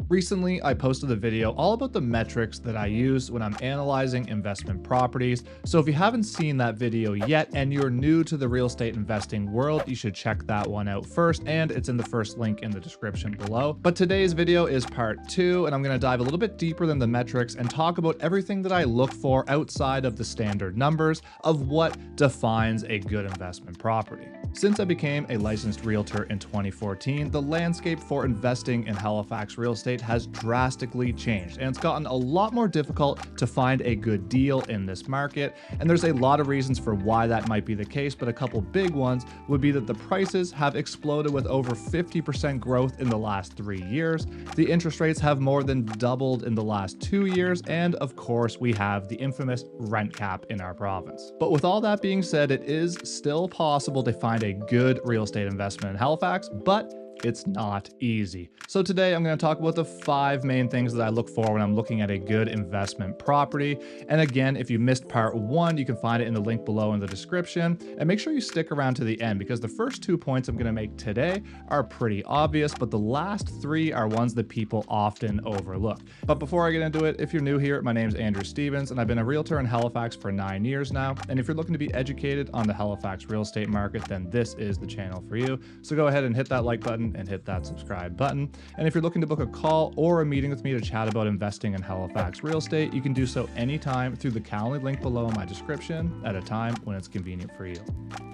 Recently, I posted a video all about the metrics that I use when I'm analyzing investment properties. So if you haven't seen that video yet and you're new to the real estate investing world, you should check that one out first, and it's in the first link in the description below. But today's video is part 2, and I'm going to dive a little bit deeper than the metrics and talk about everything that I look for outside of the standard numbers of what defines a good investment property. Since I became a licensed realtor in 2014, the landscape for investing in Halifax real estate has drastically changed, and it's gotten a lot more difficult to find a good deal in this market. And there's a lot of reasons for why that might be the case, but a couple big ones would be that the prices have exploded with over 50% growth in the last 3 years. The interest rates have more than doubled in the last 2 years, and of course we have the infamous rent cap in our province. But with all that being said, it is still possible to find a good real estate investment in Halifax, but it's not easy. So today I'm going to talk about the 5 main things that I look for when I'm looking at a good investment property. And again, if you missed part 1, you can find it in the link below in the description. And make sure you stick around to the end, because the first 2 points I'm going to make today are pretty obvious, but the last 3 are ones that people often overlook. But before I get into it, if you're new here, my name is Andrew Stevens, and I've been a realtor in Halifax for 9 years now. And if you're looking to be educated on the Halifax real estate market, then this is the channel for you. So go ahead and hit that like button and hit that subscribe button. And if you're looking to book a call or a meeting with me to chat about investing in Halifax real estate, you can do so anytime through the Calendly link below in my description at a time when it's convenient for you.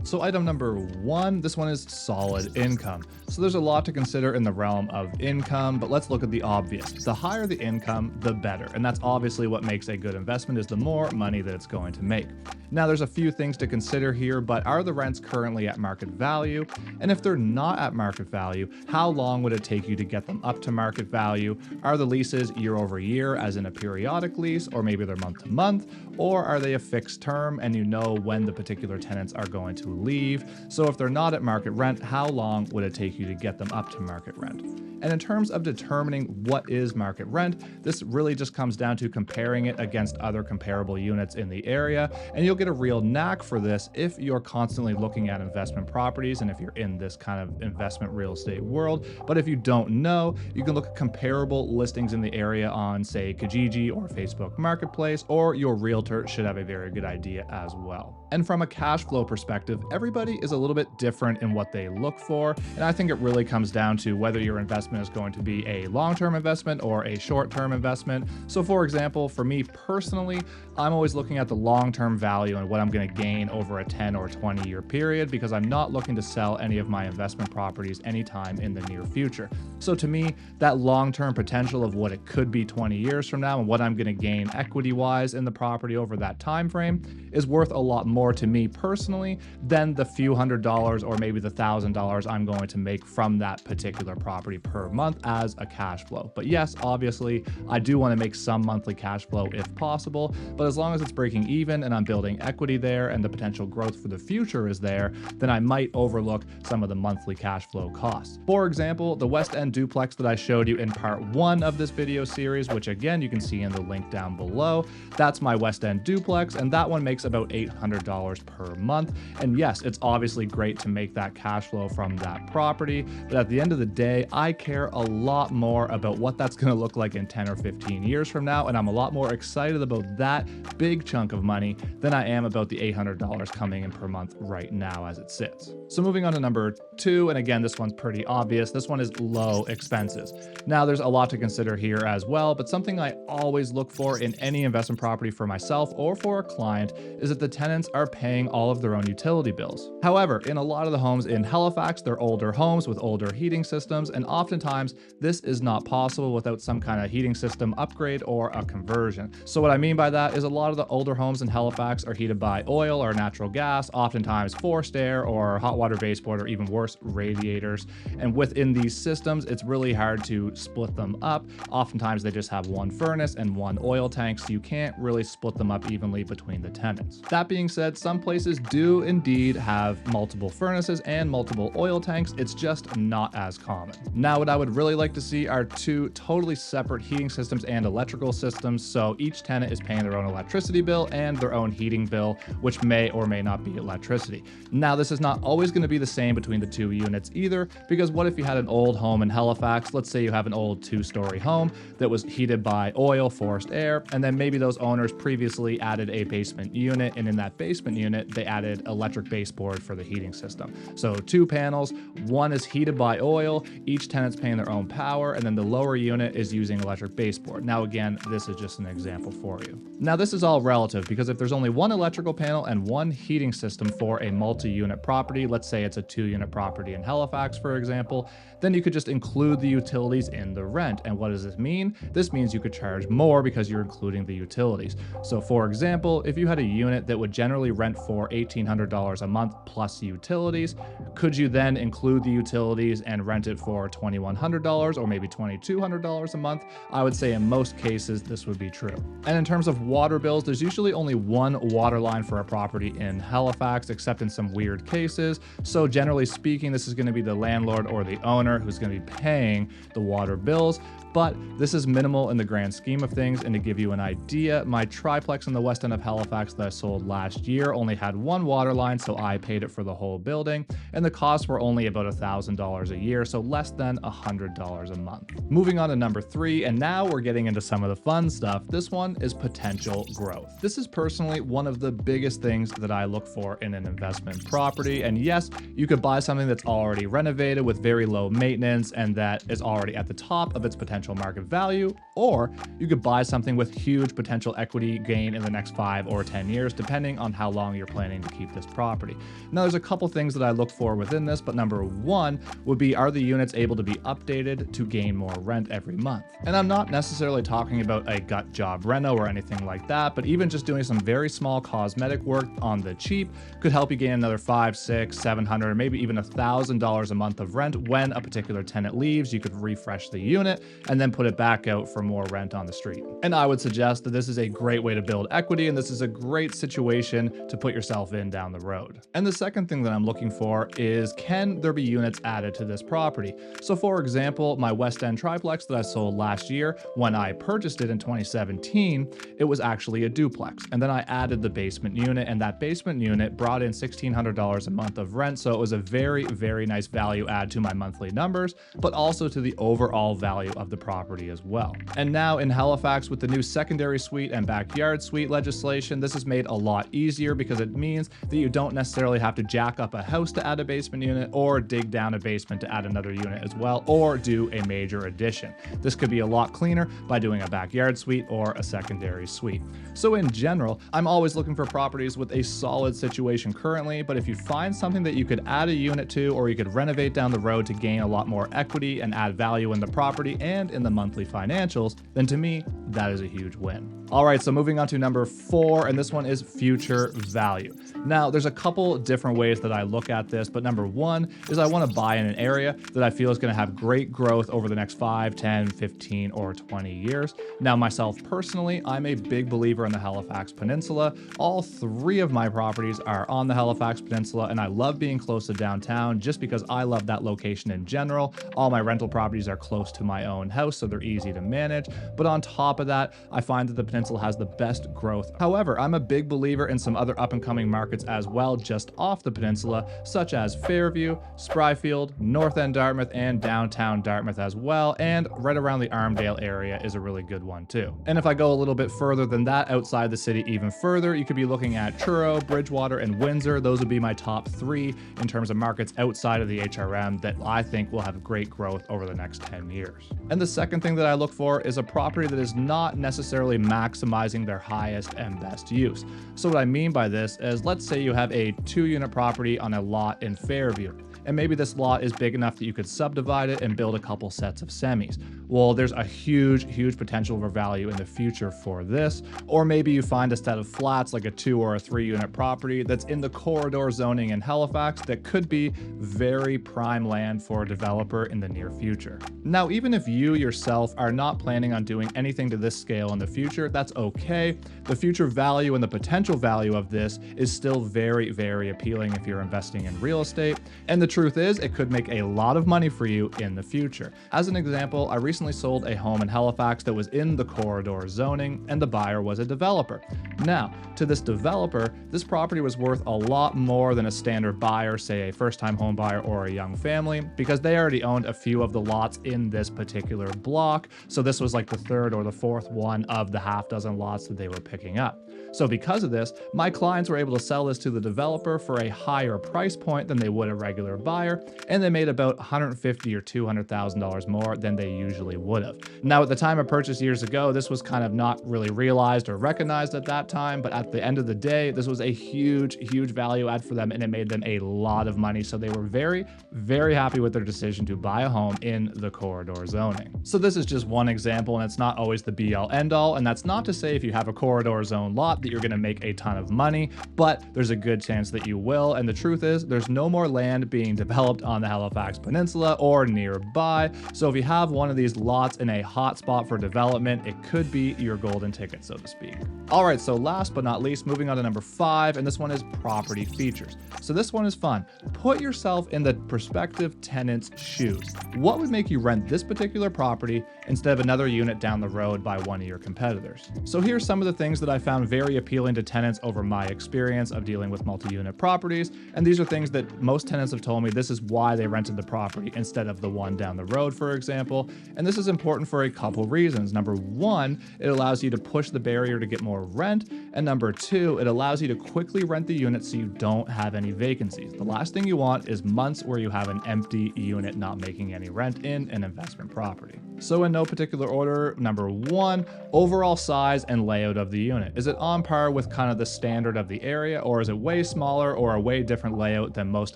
So item number 1, this one is solid income. So there's a lot to consider in the realm of income, but let's look at the obvious. The higher the income, the better. And that's obviously what makes a good investment, is the more money that it's going to make. Now there's a few things to consider here, but are the rents currently at market value? And if they're not at market value, how long would it take you to get them up to market value? Are the leases year over year, as in a periodic lease, or maybe they're month to month? Or are they a fixed term and you know when the particular tenants are going to leave? So if they're not at market rent, how long would it take you to get them up to market rent? And in terms of determining what is market rent, this really just comes down to comparing it against other comparable units in the area. And you'll get a real knack for this if you're constantly looking at investment properties and if you're in this kind of investment real estate world. But if you don't know, you can look at comparable listings in the area on, say, Kijiji or Facebook Marketplace, or your realtor should have a very good idea as well. And from a cash flow perspective, everybody is a little bit different in what they look for. And I think it really comes down to whether your investment is going to be a long-term investment or a short-term investment. So for example, for me personally, I'm always looking at the long-term value and what I'm going to gain over a 10 or 20 year period, because I'm not looking to sell any of my investment properties anytime in the near future. So to me, that long-term potential of what it could be 20 years from now and what I'm going to gain equity-wise in the property over that time frame is worth a lot more to me personally than the few $100s or maybe the $1,000 I'm going to make from that particular property per month as a cash flow. But yes, obviously, I do want to make some monthly cash flow if possible, but as long as it's breaking even and I'm building equity there and the potential growth for the future is there, then I might overlook some of the monthly cash flow costs. For example, the West End duplex that I showed you in part 1 of this video series, which again you can see in the link down below, that's my West End duplex, and that one makes about $800 per month. And yes, it's obviously great to make that cash flow from that property, but at the end of the day, I care a lot more about what that's going to look like in 10 or 15 years from now, and I'm a lot more excited about that big chunk of money than I am about the $800 coming in per month right now as it sits. So moving on to number 2, and again, this one's pretty obvious. This one is low expenses. Now there's a lot to consider here as well, but something I always look for in any investment property for myself or for a client is that the tenants are paying all of their own utility bills. However, in a lot of the homes in Halifax, they're older homes with older heating systems, and oftentimes this is not possible without some kind of heating system upgrade or a conversion. So what I mean by that is a lot of the older homes in Halifax are heated by oil or natural gas, oftentimes forced air or hot water baseboard, or even worse, radiators. And within these systems, it's really hard to split them up. Oftentimes they just have one furnace and one oil tank, so you can't really split them up evenly between the tenants. That being said, said, some places do indeed have multiple furnaces and multiple oil tanks. It's just not as common. Now, what I would really like to see are two totally separate heating systems and electrical systems, so each tenant is paying their own electricity bill and their own heating bill, which may or may not be electricity. Now, this is not always going to be the same between the two units either, because what if you had an old home in Halifax? Let's say you have an old 2-story home that was heated by oil, forced air, and then maybe those owners previously added a basement unit, and in that basement unit, they added electric baseboard for the heating system. So 2 panels, one is heated by oil, each tenant's paying their own power, and then the lower unit is using electric baseboard. Now, again, this is just an example for you. Now, this is all relative, because if there's only one electrical panel and one heating system for a multi-unit property, let's say it's a 2-unit property in Halifax, for example, then you could just include the utilities in the rent. And what does this mean? This means you could charge more because you're including the utilities. So for example, if you had a unit that would generally rent for $1,800 a month plus utilities, could you then include the utilities and rent it for $2,100 or maybe $2,200 a month? I would say in most cases, this would be true. And in terms of water bills, there's usually only one water line for a property in Halifax, except in some weird cases. So generally speaking, this is going to be the landlord or the owner who's going to be paying the water bills. But this is minimal in the grand scheme of things, and to give you an idea, my triplex in the west end of Halifax that I sold last year only had one water line, so I paid it for the whole building, and the costs were only about $1,000 a year, so less than $100 a month. Moving on to number 3, and now we're getting into some of the fun stuff. This one is potential growth. This is personally one of the biggest things that I look for in an investment property, and yes, you could buy something that's already renovated with very low maintenance and that is already at the top of its potential market value, or you could buy something with huge potential equity gain in the next 5 or 10 years, depending on how long you're planning to keep this property. Now, there's a couple things that I look for within this, but number 1 would be, are the units able to be updated to gain more rent every month? And I'm not necessarily talking about a gut job reno or anything like that, but even just doing some very small cosmetic work on the cheap could help you gain another $500, $600, $700, maybe even $1,000 a month of rent when a particular tenant leaves. You could refresh the unit and then put it back out for more rent on the street. And I would suggest that this is a great way to build equity, and this is a great situation to put yourself in down the road. And the second thing that I'm looking for is, can there be units added to this property? So for example, my West End triplex that I sold last year, when I purchased it in 2017, it was actually a duplex. And then I added the basement unit, and that basement unit brought in $1,600 a month of rent. So it was a very, very nice value add to my monthly numbers, but also to the overall value of the property as well. And now in Halifax, with the new secondary suite and backyard suite legislation, this is made a lot easier because it means that you don't necessarily have to jack up a house to add a basement unit or dig down a basement to add another unit as well, or do a major addition. This could be a lot cleaner by doing a backyard suite or a secondary suite. So in general, I'm always looking for properties with a solid situation currently, but if you find something that you could add a unit to, or you could renovate down the road to gain a lot more equity and add value in the property and in the monthly financials, then to me, that is a huge win. All right, so moving on to number 4, and this one is future value. Now, there's a couple different ways that I look at this, but number 1 is I want to buy in an area that I feel is going to have great growth over the next 5, 10, 15, or 20 years. Now, myself personally, I'm a big believer in the Halifax Peninsula. All 3 of my properties are on the Halifax Peninsula, and I love being close to downtown just because I love that location in general. All my rental properties are close to my own house, so they're easy to manage. But on top of that, I find that the peninsula has the best growth. However, I'm a big believer in some other up-and-coming markets as well just off the peninsula, such as Fairview, Spryfield, North End Dartmouth, and downtown Dartmouth as well, and right around the Armdale area is a really good one too. And if I go a little bit further than that, outside the city even further, you could be looking at Truro, Bridgewater, and Windsor. Those would be my top 3 in terms of markets outside of the HRM that I think will have great growth over the next 10 years. And the second thing that I look for is a property that is not necessarily maximizing their highest and best use. So what I mean by this is, let's say you have a 2-unit property on a lot in Fairview, and maybe this lot is big enough that you could subdivide it and build a couple sets of semis. Well, there's a huge potential for value in the future for this. Or maybe you find a set of flats like a 2 or a 3 unit property that's in the corridor zoning in Halifax that could be very prime land for a developer in the near future. Now, even if you yourself are not planning on doing anything to this scale in the future, that's okay. The future value and the potential value of this is still very appealing if you're investing in real estate. And the truth is, it could make a lot of money for you in the future. As an example, I recently sold a home in Halifax that was in the corridor zoning, and the buyer was a developer. Now, to this developer, this property was worth a lot more than a standard buyer, say a first-time home buyer or a young family, because they already owned a few of the lots in this particular block. So this was like the third or the fourth one of the half dozen lots that they were picking up. So because of this, my clients were able to sell this to the developer for a higher price point than they would a regular buyer, and they made about $150,000 or $200,000 more than they usually would have. Now, at the time of purchase years ago, this was kind of not really realized or recognized at that time, but at the end of the day, this was a huge value add for them, and it made them a lot of money. So they were very happy with their decision to buy a home in the corridor zoning. So this is just one example, and it's not always the be-all end-all, and that's not to say if you have a corridor zone lot that you're going to make a ton of money, but there's a good chance that you will. And the truth is, there's no more land being developed on the Halifax Peninsula or nearby. So if you have one of these lots in a hot spot for development, it could be your golden ticket, so to speak. All right, so last but not least, moving on to number 5, and this one is property features. So this one is fun. Put yourself in the prospective tenant's shoes. What would make you rent this particular property instead of another unit down the road by one of your competitors? So here's some of the things that I found very appealing to tenants over my experience of dealing with multi-unit properties. And these are things that most tenants have told me this is why they rented the property instead of the one down the road, for example. And this is important for a couple reasons. Number 1, it allows you to push the barrier to get more rent. And number 2, it allows you to quickly rent the unit so you don't have any vacancies. The last thing you want is months where you have an empty unit not making any rent in an investment property. So in no particular order, number 1, overall size and layout of the unit. Is it on par with kind of the standard of the area, or is it way smaller or a way different layout than most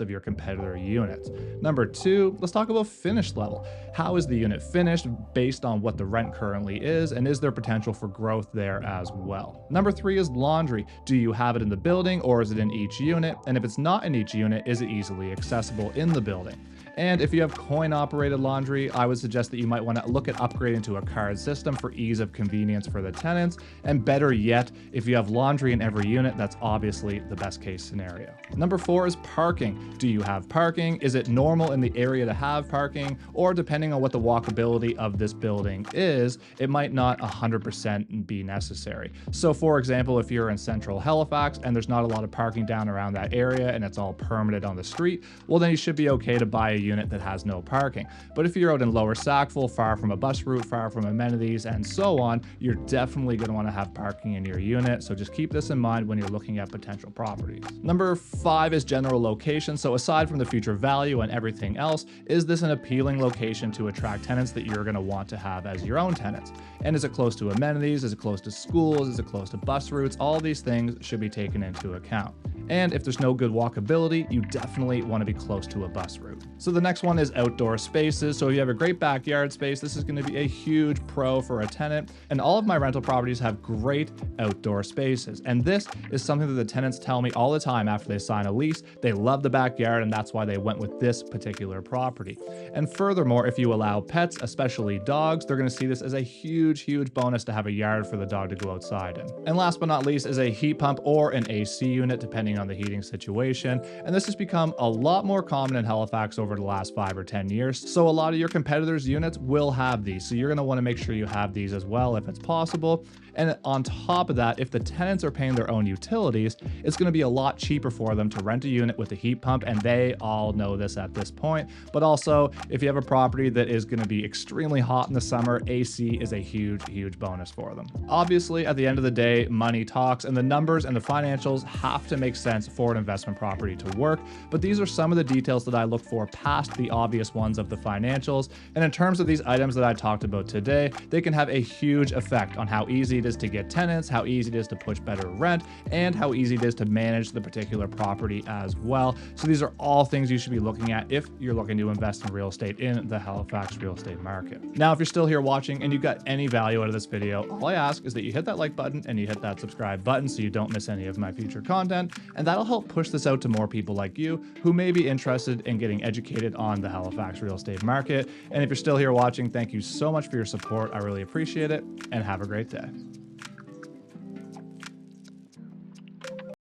of your competitor units? Number 2, let's talk about finish level. How is the unit finished based on what the rent currently is, and is there potential for growth there as well? Number 3 is laundry. Do you have it in the building, or is it in each unit? And if it's not in each unit, is it easily accessible in the building? And if you have coin-operated laundry, I would suggest that you might want to look at upgrading to a card system for ease of convenience for the tenants. And better yet, if you have laundry in every unit, that's obviously the best case scenario. Number 4 is parking. Do you have parking? Is it normal in the area to have parking? Or depending on what the walkability of this building is, it might not 100% be necessary. So for example, if you're in central Halifax and there's not a lot of parking down around that area and it's all permitted on the street, well then you should be okay to buy a unit that has no parking. But if you're out in Lower Sackville, far from a bus route, far from amenities, and so on, you're definitely going to want to have parking in your unit. So just keep this in mind when you're looking at potential properties. Number 5 is general location. So aside from the future value and everything else, is this an appealing location to attract tenants that you're going to want to have as your own tenants? And is it close to amenities? Is it close to schools? Is it close to bus routes? All these things should be taken into account. And if there's no good walkability, you definitely want to be close to a bus route. So the next one is outdoor spaces. So if you have a great backyard space, this is going to be a huge pro for a tenant. And all of my rental properties have great outdoor spaces. And this is something that the tenants tell me all the time after they sign a lease. They love the backyard, and that's why they went with this particular property. And furthermore, if you allow pets, especially dogs, they're going to see this as a huge bonus to have a yard for the dog to go outside in. And last but not least is a heat pump or an AC unit, depending on the heating situation. And this has become a lot more common in Halifax over the last 5 or 10 years. So a lot of your competitors' units will have these. So you're going to want to make sure you have these as well if it's possible. And on top of that, if the tenants are paying their own utilities, it's going to be a lot cheaper for them to rent a unit with a heat pump, and they all know this at this point. But also, if you have a property that is going to be extremely hot in the summer, AC is a huge bonus for them. Obviously, at the end of the day, money talks, and the numbers and the financials have to make sense for an investment property to work. But these are some of the details that I look for past past the obvious ones of the financials. And in terms of these items that I talked about today, they can have a huge effect on how easy it is to get tenants, how easy it is to push better rent, and how easy it is to manage the particular property as well. So these are all things you should be looking at if you're looking to invest in real estate in the Halifax real estate market. Now, if you're still here watching and you got any value out of this video, all I ask is that you hit that like button and you hit that subscribe button so you don't miss any of my future content, and that'll help push this out to more people like you who may be interested in getting educated on the Halifax real estate market. And if you're still here watching, thank you so much for your support. I really appreciate it, and have a great day.